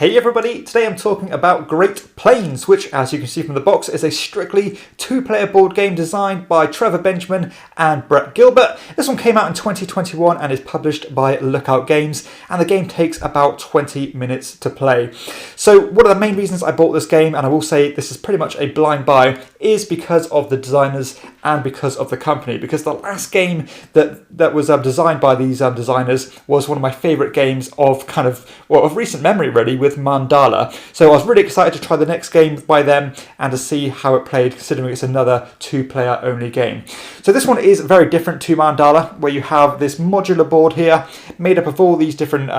Hey everybody, today I'm talking about Great Plains, which as you can see from the box is a strictly two-player board game designed by Trevor Benjamin and Brett Gilbert. This one came out in 2021 and is published by Lookout Games, and the game takes about 20 minutes to play. So one of the main reasons I bought this game, and I will say this is pretty much a blind buy, is because of the designers and because of the company, because the last game that was designed by these designers was one of my favourite games of of recent memory really, with Mandala. So I was really excited to try the next game by them and to see how it played, considering it's another two-player only game. So this one is very different to Mandala, where you have this modular board here made up of all these different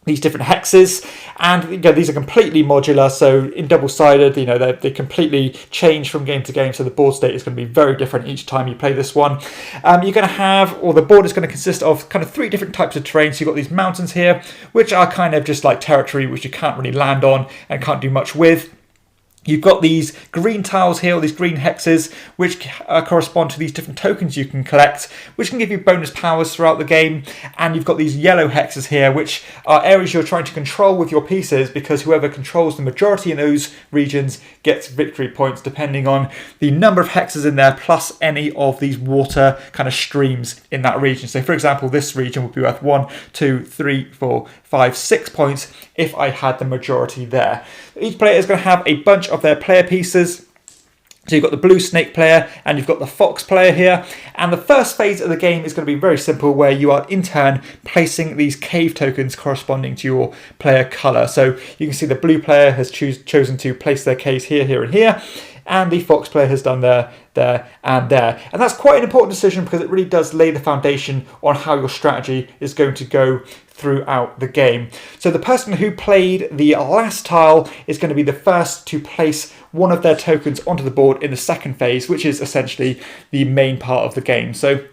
hexes, and these are completely modular, so in double-sided, they completely change from game to game, so the board state is going to be very different each time you play this one. You're going to have, or the board is going to consist of kind of three different types of terrain. So you've got these mountains here, which are kind of just like territory which you can't really land on and can't do much with. You've got these green tiles here, or these green hexes, which correspond to these different tokens you can collect, which can give you bonus powers throughout the game. And you've got these yellow hexes here, which are areas you're trying to control with your pieces, because whoever controls the majority in those regions gets victory points, depending on the number of hexes in there, plus any of these water kind of streams in that region. So for example, this region would be worth 1, 2, 3, 4, 5, 6 points if I had the majority there. Each player is going to have a bunch of their player pieces. So you've got the blue snake player and you've got the fox player here. And the first phase of the game is going to be very simple, where you are in turn placing these cave tokens corresponding to your player colour. So you can see the blue player has chosen to place their caves here, here and here. And the fox player has done there, and there. And that's quite an important decision, because it really does lay the foundation on how your strategy is going to go throughout the game. So the person who played the last tile is going to be the first to place one of their tokens onto the board in the second phase, which is essentially the main part of the game. So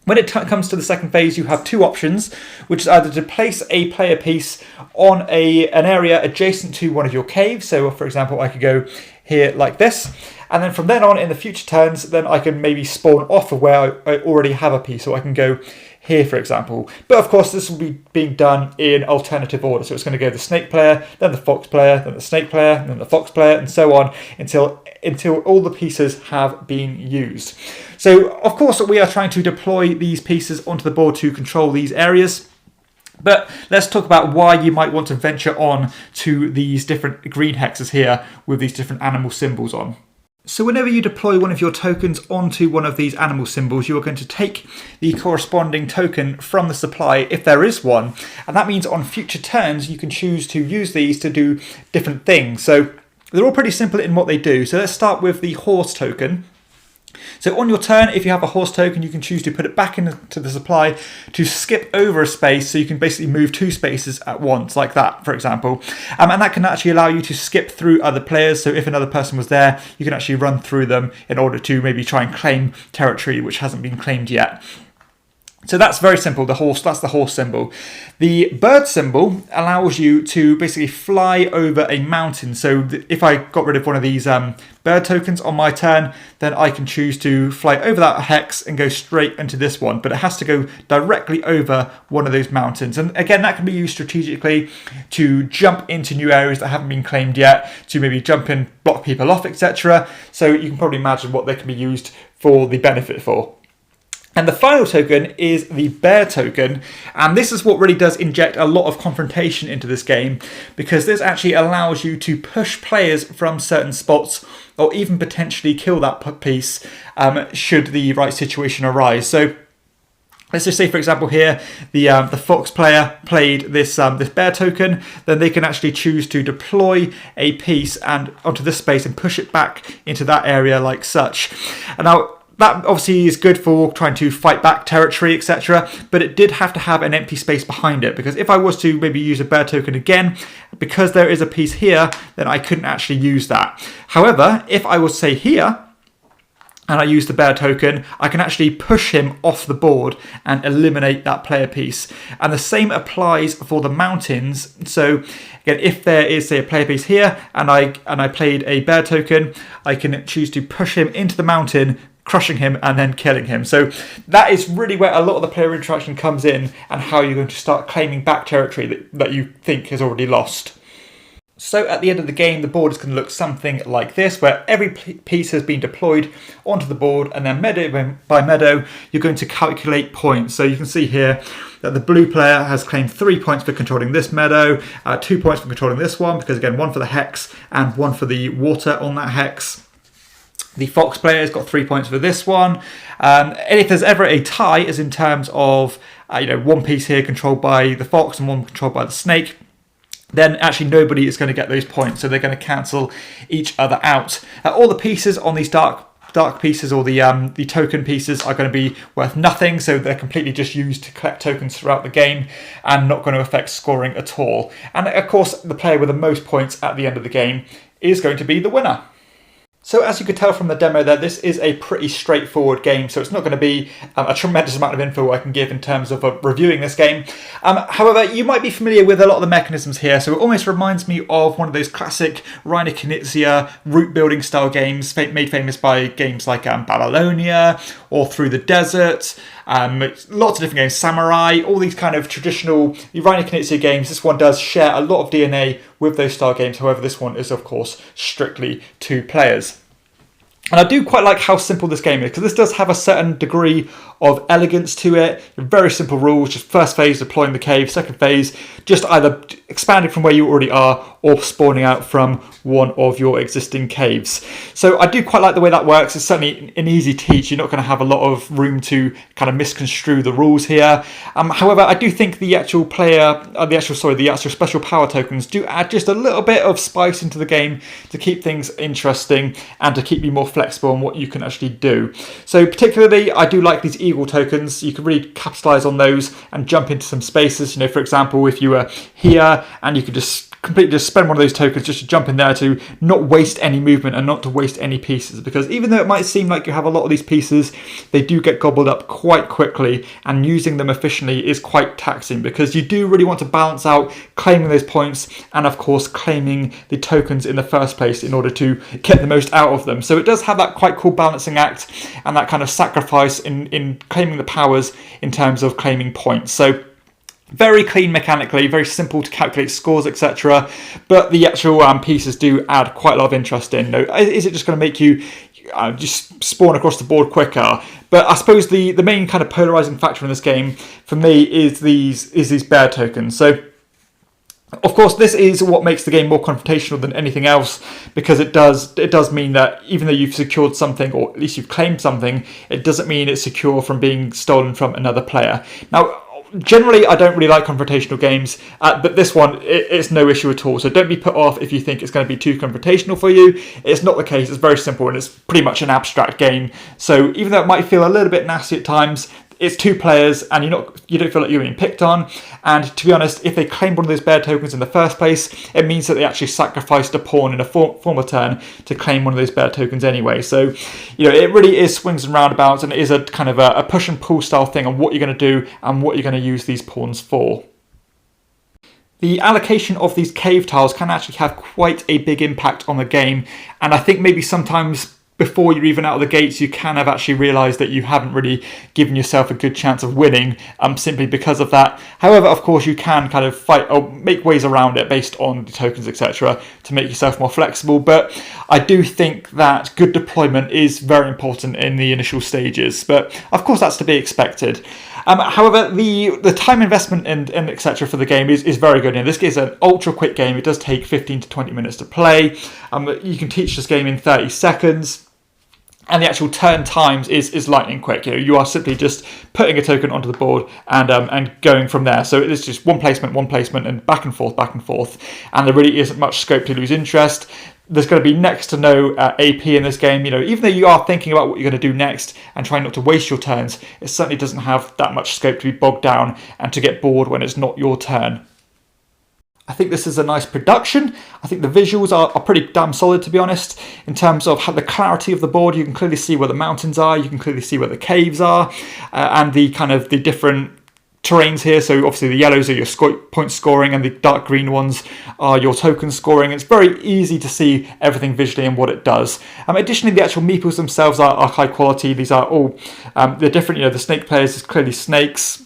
when it comes to the second phase, you have two options, which is either to place a player piece on an area adjacent to one of your caves. So for example, I could go here like this, and then from then on in the future turns, then I can maybe spawn off of where I already have a piece. So I can go here, for example. But of course, this will be being done in alternative order. So it's going to go the snake player, then the fox player, then the snake player, and then the fox player, and so on until all the pieces have been used. So of course, we are trying to deploy these pieces onto the board to control these areas. But let's talk about why you might want to venture on to these different green hexes here with these different animal symbols on. So whenever you deploy one of your tokens onto one of these animal symbols, you are going to take the corresponding token from the supply, if there is one. And that means on future turns, you can choose to use these to do different things. So they're all pretty simple in what they do. So let's start with the horse token. So on your turn, if you have a horse token, you can choose to put it back into the supply to skip over a space, so you can basically move two spaces at once, like that, for example. And that can actually allow you to skip through other players. So if another person was there, you can actually run through them in order to maybe try and claim territory which hasn't been claimed yet. So that's very simple, that's the horse symbol. The bird symbol allows you to basically fly over a mountain. So if I got rid of one of these bird tokens on my turn, then I can choose to fly over that hex and go straight into this one. But it has to go directly over one of those mountains. And again, that can be used strategically to jump into new areas that haven't been claimed yet, to maybe jump in, block people off, etc. So you can probably imagine what they can be used for the benefit for. And the final token is the bear token, and this is what really does inject a lot of confrontation into this game, because this actually allows you to push players from certain spots, or even potentially kill that piece should the right situation arise. So let's just say, for example, here the fox player played this bear token. Then they can actually choose to deploy a piece and onto this space and push it back into that area like such. And now, that obviously is good for trying to fight back territory, etc. But it did have to have an empty space behind it, because if I was to maybe use a bear token again, because there is a piece here, then I couldn't actually use that. However, if I was, say, here, and I use the bear token, I can actually push him off the board and eliminate that player piece. And the same applies for the mountains. So again, if there is, say, a player piece here, and I played a bear token, I can choose to push him into the mountain, crushing him and then killing him. So that is really where a lot of the player interaction comes in, and how you're going to start claiming back territory that you think is already lost. So at the end of the game, the board is going to look something like this, where every piece has been deployed onto the board, and then meadow by meadow, you're going to calculate points. So you can see here that the blue player has claimed 3 points for controlling this meadow, 2 points for controlling this one, because again, 1 for the hex and 1 for the water on that hex. The fox player has got 3 points for this one. And if there's ever a tie, as in terms of one piece here controlled by the fox and one controlled by the snake, then actually nobody is going to get those points, so they're going to cancel each other out. All the pieces on these dark pieces, or the token pieces, are going to be worth nothing, so they're completely just used to collect tokens throughout the game and not going to affect scoring at all. And of course, the player with the most points at the end of the game is going to be the winner. So as you could tell from the demo there, this is a pretty straightforward game, so it's not going to be a tremendous amount of info I can give in terms of reviewing this game. However, you might be familiar with a lot of the mechanisms here, so it almost reminds me of one of those classic Reiner Knizia route building style games made famous by games like Babylonia or Through the Desert. Lots of different games, Samurai, all these kind of traditional Reiner Knizia games. This one does share a lot of DNA with those style games. However, this one is, of course, strictly 2 players. And I do quite like how simple this game is, because this does have a certain degree of elegance to it. Very simple rules, just first phase deploying the cave, second phase just either expanding from where you already are or spawning out from one of your existing caves. So I do quite like the way that works. It's certainly an easy teach. You're not going to have a lot of room to kind of misconstrue the rules here. However, I do think the actual special power tokens do add just a little bit of spice into the game to keep things interesting and to keep you more flexible on what you can actually do. So particularly, I do like these eagle tokens. You can really capitalize on those and jump into some spaces. For example, if you were here and you could just completely just spend one of those tokens just to jump in there to not waste any movement and not to waste any pieces, because even though it might seem like you have a lot of these pieces, they do get gobbled up quite quickly, and using them efficiently is quite taxing, because you do really want to balance out claiming those points and of course claiming the tokens in the first place in order to get the most out of them. So it does have that quite cool balancing act and that kind of sacrifice in claiming the powers in terms of claiming points. So very clean mechanically, very simple to calculate scores, etc. But the actual pieces do add quite a lot of interest in. Is it just going to make you just spawn across the board quicker? But I suppose the main kind of polarizing factor in this game for me is these bear tokens. So of course, this is what makes the game more confrontational than anything else, because it does mean that even though you've secured something, or at least you've claimed something, it doesn't mean it's secure from being stolen from another player. Now, generally, I don't really like confrontational games, but this one, it's no issue at all. So don't be put off if you think it's going to be too confrontational for you. It's not the case. It's very simple, and it's pretty much an abstract game. So even though it might feel a little bit nasty at times, it's 2 players, and you don't feel like you're being picked on. And to be honest, if they claimed one of those bear tokens in the first place, it means that they actually sacrificed a pawn in a former turn to claim one of those bear tokens anyway. So, it really is swings and roundabouts, and it is a kind of a push and pull style thing on what you're going to do and what you're going to use these pawns for. The allocation of these cave tiles can actually have quite a big impact on the game, and I think maybe sometimes before you're even out of the gates, you can have actually realised that you haven't really given yourself a good chance of winning simply because of that. However, of course, you can kind of fight or make ways around it based on the tokens, etc., to make yourself more flexible. But I do think that good deployment is very important in the initial stages. But of course, that's to be expected. However, the time investment and etc. for the game is very good. This is an ultra quick game. It does take 15 to 20 minutes to play. You can teach this game in 30 seconds. And the actual turn times is lightning quick. You are simply just putting a token onto the board and going from there. So it's just one placement, and back and forth. And there really isn't much scope to lose interest. There's going to be next to no AP in this game. Even though you are thinking about what you're going to do next and trying not to waste your turns, it certainly doesn't have that much scope to be bogged down and to get bored when it's not your turn. I think this is a nice production. I think the visuals are pretty damn solid, to be honest. In terms of the clarity of the board, you can clearly see where the mountains are, you can clearly see where the caves are, and the different terrains here. So obviously the yellows are your point scoring, and the dark green ones are your token scoring. It's very easy to see everything visually and what it does. Additionally, the actual meeples themselves are high quality. These are all they're different. The snake players is clearly snakes.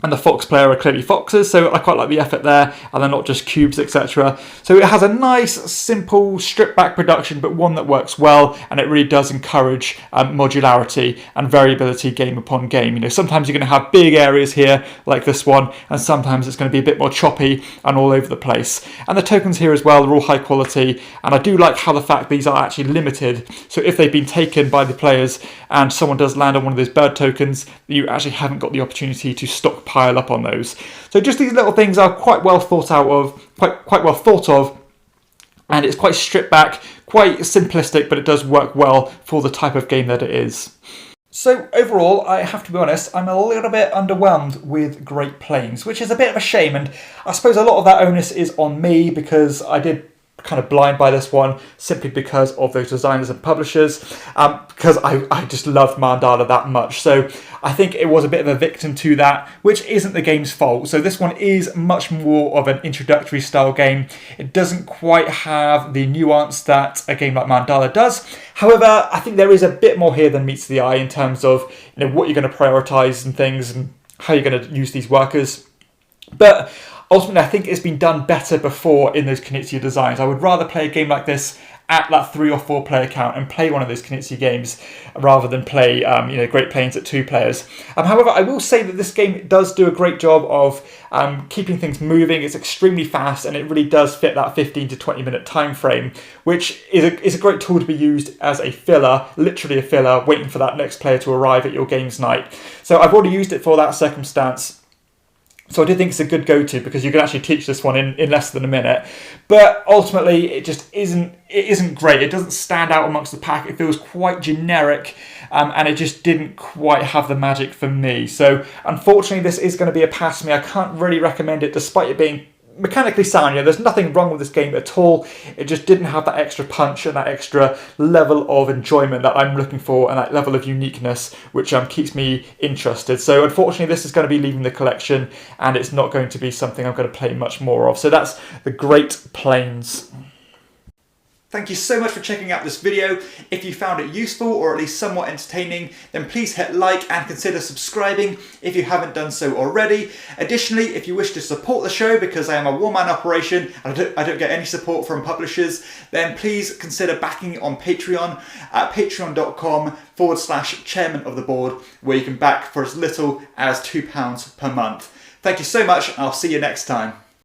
and the fox player are clearly foxes, so I quite like the effort there, and they're not just cubes, etc. So it has a nice, simple, stripped-back production, but one that works well, and it really does encourage modularity and variability game upon game. You know, sometimes you're going to have big areas here, like this one, and sometimes it's going to be a bit more choppy and all over the place. And the tokens here as well are all high quality, and I do like how the fact these are actually limited, so if they've been taken by the players and someone does land on one of those bird tokens, you actually haven't got the opportunity to stockpile up on those. So just these little things are quite well thought of, and it's quite stripped back, quite simplistic, but it does work well for the type of game that it is. So overall, I have to be honest, I'm a little bit underwhelmed with Great Plains, which is a bit of a shame, and I suppose a lot of that onus is on me because I did kind of blind by this one simply because of those designers and publishers, because I just loved Mandala that much. So I think it was a bit of a victim to that, which isn't the game's fault. So this one is much more of an introductory style game. It doesn't quite have the nuance that a game like Mandala does. However, I think there is a bit more here than meets the eye in terms of, you know, what you're going to prioritize and things and how you're going to use these workers. But ultimately, I think it's been done better before in those Knizia designs. I would rather play a game like this at that 3 or 4 player count and play one of those Knizia games rather than play Great Plains at 2 players. However, I will say that this game does do a great job of keeping things moving. It's extremely fast and it really does fit that 15 to 20 minute time frame, which is a great tool to be used as a filler, literally a filler, waiting for that next player to arrive at your games night. So I've already used it for that circumstance. So I do think it's a good go-to because you can actually teach this one in less than a minute. But ultimately, it just isn't great. It doesn't stand out amongst the pack. It feels quite generic, and it just didn't quite have the magic for me. So unfortunately, this is going to be a pass for me. I can't really recommend it despite it being mechanically sound. You know, there's nothing wrong with this game at all. It just didn't have that extra punch and that extra level of enjoyment that I'm looking for and that level of uniqueness which keeps me interested. So unfortunately this is going to be leaving the collection and it's not going to be something I'm going to play much more of. So that's the Great Plains. Thank you so much for checking out this video. If you found it useful or at least somewhat entertaining, then please hit like and consider subscribing if you haven't done so already. Additionally, if you wish to support the show because I am a one-man operation and I don't get any support from publishers, then please consider backing it on Patreon at patreon.com/chairman of the board, where you can back for as little as £2 per month. Thank you so much, and I'll see you next time.